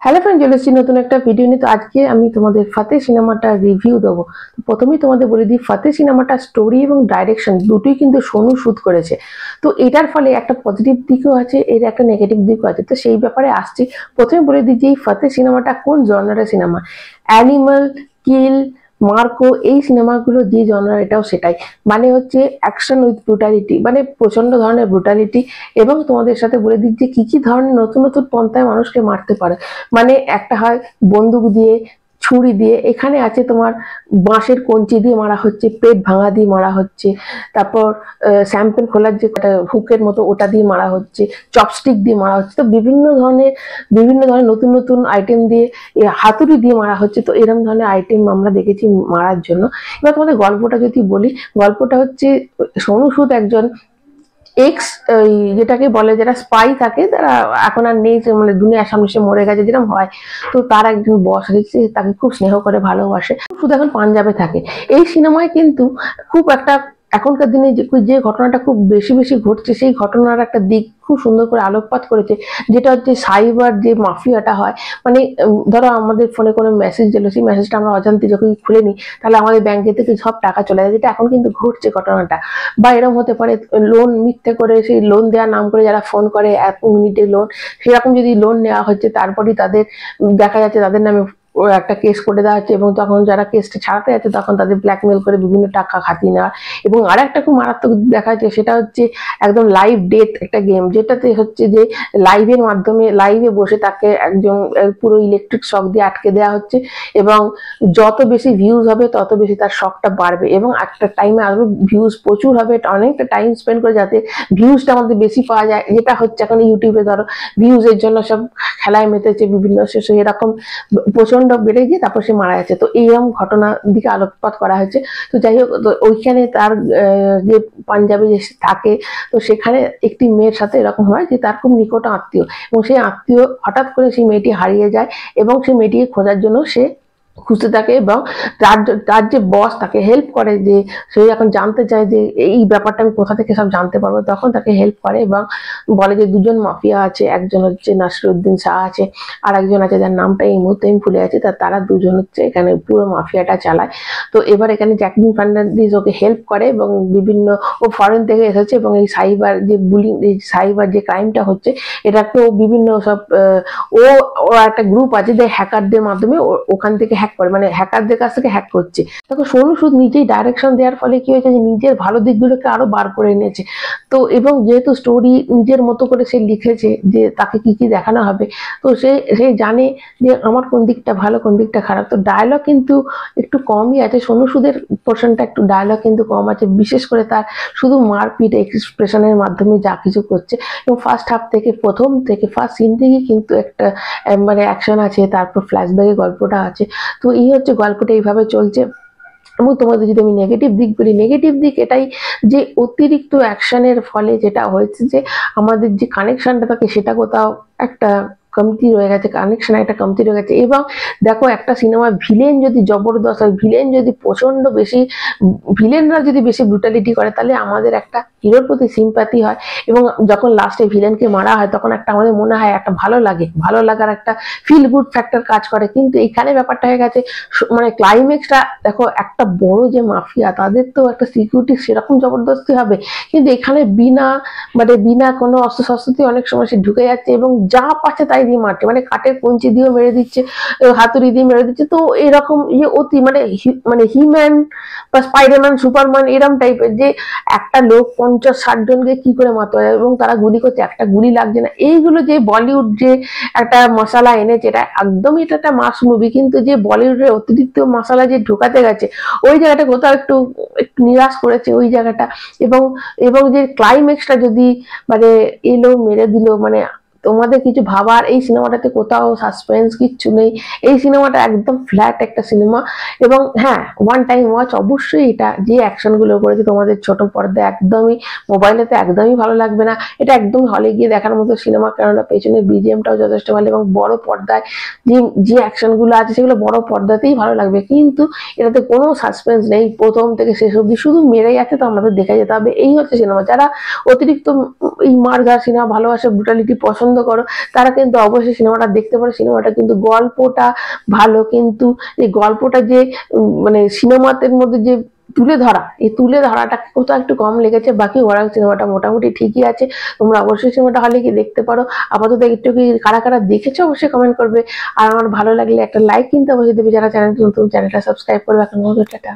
Hello friend, চলে এসেছি নতুন একটা ভিডিও নিয়ে। তো আজকে আমি তোমাদের ফাতে সিনেমাটা রিভিউ দেবো। তো প্রথমেই তোমাদের বলে দিই, ফাতে সিনেমাটা স্টোরি এবং ডাইরেকশন দুটোই কিন্তু সোনু সুদ করেছে। তো এটার ফলে একটা পজিটিভ দিকও আছে, এর একটা নেগেটিভ দিকও আছে। তো সেই ব্যাপারে আসছি। প্রথমে বলে দিই যে এই ফাতে সিনেমাটা কোন জনরার সিনেমা। অ্যানিমাল, কিল, মার্কো, এই সিনেমাগুলো যে জনরা এটাও সেটাই। মানে হচ্ছে অ্যাকশন উইথ ব্রুটালিটি, মানে প্রচন্ড ধরনের ব্রুটালিটি। এবং তোমাদের সাথে বলে দিই যে কি কি ধরনের নতুন নতুন পন্থায় মানুষকে মারতে পারে। মানে একটা হয় বন্দুক দিয়ে, ছুরি দিয়ে, এখানে আছে তোমার বাঁশের কঞ্চি দিয়ে মারা হচ্ছে, পেট ভাঙা দিয়ে মারা হচ্ছে, তারপর স্যাম্পেল খোলার যে হুকের মতো ওটা দিয়ে মারা হচ্ছে, চপস্টিক দিয়ে মারা হচ্ছে। তো বিভিন্ন ধরনের নতুন নতুন আইটেম দিয়ে, হাতুড়ি দিয়ে মারা হচ্ছে। তো এরকম ধরনের আইটেম আমরা দেখেছি মারার জন্য। এবার তোমাদের গল্পটা যদি বলি, গল্পটা হচ্ছে সোনু সুদ একজন এক্স, যেটাকে বলে যারা স্পাই থাকে, তারা এখন আর নেই, মানে দুনিয়ার সামনে সে মরে গেছে যেরকম হয়। তো তার একজন বস আছে, তাকে খুব স্নেহ করে ভালোবাসে। শুধু এখন পাঞ্জাবে থাকে। এই সিনেমায় কিন্তু খুব একটা এখনকার দিনে যে ঘটনাটা খুব বেশি বেশি ঘটছে, সেই ঘটনার একটা দিক খুব সুন্দর করে আলোকপাত করেছে। যেটা হচ্ছে সাইবার যে মাফিয়াটা হয়। মানে ধরো আমাদের ফোনে কোনো মেসেজ এলো, সেই মেসেজটা আমরা অজান্তে যখন খুলে নিই, তাহলে আমাদের ব্যাংকে থেকে সব টাকা চলে যায়, যেটা এখন কিন্তু ঘটছে ঘটনাটা। বা এরকম হতে পারে লোন মিথ্যে করে, সেই লোন দেওয়ার নাম করে যারা ফোন করে 1 মিনিটে লোন, সেরকম যদি লোন নেওয়া হচ্ছে, তারপরই তাদের দেখা যাচ্ছে তাদের নামে একটা কেস করে দেওয়া হচ্ছে, এবং তখন যারা কেসটা ছাড়াতে যাচ্ছে তখন তাদের ব্ল্যাকমেল করে বিভিন্ন টাকা খাতিয়ে নেওয়া। এবং আর একটা খুব মারাত্মক দেখা যাচ্ছে, সেটা হচ্ছে একদম লাইভ ডেথ একটা গেম, যেটাতে হচ্ছে যে লাইভের মাধ্যমে লাইভে বসে তাকে একজন পুরো ইলেকট্রিক শক দিয়ে আটকে দেওয়া হচ্ছে। এবং যত বেশি ভিউজ হবে তত বেশি তার শকটা বাড়বে, এবং একটা টাইমে আসবে ভিউজ প্রচুর হবে, অনেকটা টাইম স্পেন্ড করে যাতে ভিউজটা আমাদের বেশি পাওয়া যায়। যেটা হচ্ছে এখন ইউটিউবে ধরো ভিউজের জন্য সব খেলায় মেতেছে বিভিন্ন, শেষে এরকম প্রচন্ড বেড়ে গিয়ে তারপর সে মারা যাচ্ছে। তো এইরকম ঘটনার দিকে আলোকপাত করা হয়েছে। তো যাই হোক, ওইখানে তার যে পাঞ্জাবে যে থাকে, তো সেখানে একটি মেয়ের সাথে এরকম হয় যে তার খুব নিকট আত্মীয়, এবং সেই আত্মীয় হঠাৎ করে সেই মেয়েটি হারিয়ে যায়, এবং সেই মেয়েটিকে খোঁজার জন্য সে খুঁজতে থাকে। এবং তার যে বস তাকে হেল্প করে, যে সে যখন জানতে চায় যে এই ব্যাপারটা আমি কোথা থেকে সব জানতে পারবো, তখন তাকে হেল্প করে এবং বলে যে দুজন মাফিয়া আছে, একজন হচ্ছে নাসিরুদ্দিন শাহ আছে, আর একজন আছে যার নামটা এই মুহূর্তে আমি ভুলে আছি। তারা দুজন হচ্ছে এখানে পুরো মাফিয়াটা চালায়। তো এবার এখানে জ্যাকলিন ফার্নান্ডিজ ওকে হেল্প করে, এবং বিভিন্ন, ও ফরেন থেকে এসেছে, এবং এই সাইবার যে বুলিং, এই সাইবার যে ক্রাইমটা হচ্ছে, এটাকেও বিভিন্ন সব ও একটা গ্রুপ আছে যে হ্যাকারদের মাধ্যমে ওখান থেকে হ্যাক করে, মানে হ্যাকারদের কাছ থেকে হ্যাক করছে। দেখো সোনু সুদ নিজেই ডাইরেকশন দেওয়ার ফলে কি হয়েছে, যে নিজের ভালো দিকগুলোকে আরো বার করে এনেছে। তো এবং যেহেতু স্টোরি নিজের মতো করে সে লিখেছে যে তাকে কি কি দেখানো হবে, তো সে জানে যে আমার কোন দিকটা ভালো কোন দিকটা খারাপ। তো ডায়লগ কিন্তু একটু কমই আছে, সোনু সুদের পোর্শনটা একটু ডায়লগ কিন্তু কম আছে, বিশেষ করে তার শুধু মারপিট এক্সপ্রেশনের মাধ্যমে যা কিছু করছে। এবং ফার্স্ট হাফ থেকে ফার্স্ট সিন থেকে কিন্তু একটা মানে অ্যাকশন আছে, তারপর ফ্ল্যাশব্যাকে গল্পটা আছে। তো এই হচ্ছে গল্পটা, এইভাবে চলছে। এবং তোমাদের যদি আমি নেগেটিভ দিক বলি, নেগেটিভ দিক এটাই যে অতিরিক্ত অ্যাকশনের ফলে যেটা হয়েছে, যে আমাদের যে কানেকশনটা থাকে সেটা কোথাও একটা কমতি রয়ে গেছে, কানেকশন একটা কমতি রয়ে গেছে। এবং দেখো একটা সিনেমা ভিলেন যদি জবরদস্ত হয়, ভিলেন যদি প্রচন্ড বেশি, ভিলেনরা যদি বেশি ব্রুটালিটি করে, তাহলে আমাদের একটা হিরোর প্রতি সিম্প্যাথি হয়। এবং যখন লাস্টে ভিলেনকে মারা হয়, তখন একটা আমাদের মনে হয় একটা ভালো লাগার একটা ফিল গুড ফ্যাক্টর কাজ করে। কিন্তু এখানে ব্যাপারটা হয়ে গেছে, মানে ক্লাইম্যাক্সটা দেখো, একটা বড় যে মাফিয়া, তাদের তো একটা সিকিউরিটি সেরকম জবরদস্তি হবে, কিন্তু এখানে বিনা কোনো অস্ত্রশস্ত্র অনেক সময় সে ঢুকে যাচ্ছে, এবং যা পাচ্ছে তাই দিয়ে মারছে, মানে কাঠের কঞ্চি দিয়েও মেরে দিচ্ছে, হাতুড়ি দিয়ে মেরে দিচ্ছে। তো এরকম অতি মানে হিম্যান বা স্পাইডারম্যান, সুপারম্যান, এরকম টাইপের, যে একটা লোক 50-60 জনকে কি করে মারতে পারে, এবং তারা গুলি করছে, একটা গুলি লাগছে না। এইগুলো যে বলিউড যে একটা মশলা এনেছে, এটা একদমই এটা একটা মাস মুভি, কিন্তু যে বলিউডের অতিরিক্ত মশলা যে ঢোকাতে গেছে, ওই জায়গাটা কোথাও একটু নিরাশ করেছে ওই জায়গাটা। এবং এবং যে ক্লাইম্যাক্সটা যদি মানে এলো মেরে দিল, মানে তোমাদের কিছু ভাবার, এই সিনেমাটাতে কোথাও সাসপেন্স কিচ্ছু নেই। এই সিনেমাটা একদম ফ্ল্যাট একটা সিনেমা। এবং হ্যাঁ, ওয়ান টাইম ওয়াচ অবশ্যই। এটা যে অ্যাকশনগুলো করেছে তোমাদের ছোট পর্দায় একদমই, মোবাইলেতে একদমই ভালো লাগবে না। এটা একদম হলে গিয়ে দেখার মতো সিনেমা, কেননা পেছনে বিজিএমটাও যথেষ্ট ভালো, এবং বড় পর্দায় যে অ্যাকশনগুলো আছে সেগুলো বড় পর্দাতেই ভালো লাগবে। কিন্তু এটাতে কোনো সাসপেন্স নেই, প্রথম থেকে শেষ অবধি শুধু মেরে যাচ্ছে, তো আমাদের দেখে যেতে হবে। এই হচ্ছে সিনেমা। যারা অতিরিক্ত এই মারধার সিনেমা ভালোবাসে, ব্রুটালিটি পছন্দ পছন্দ করো তারা কিন্তু অবশ্যই সিনেমাটা দেখতে পারো। সিনেমাটা কিন্তু গল্পটা ভালো, কিন্তু এই গল্পটা যে মানে সিনেমাতের মধ্যে যে তুলে ধরা, এই তুলে ধরাটা কোথাও একটু কম লেগেছে। বাকি ওভারঅল সিনেমাটা মোটামুটি ঠিকই আছে। তোমরা অবশ্যই সিনেমাটা হলে গিয়ে দেখতে পারো। আপাতত একটু কি কারা কারা দেখেছো অবশ্যই কমেন্ট করবে। আর আমার ভালো লাগলে একটা লাইক কিন্তু অবশ্যই দেবে। যারা চ্যানেলটি নতুন, চ্যানেলটা সাবস্ক্রাইব করবে। এখন টাটা।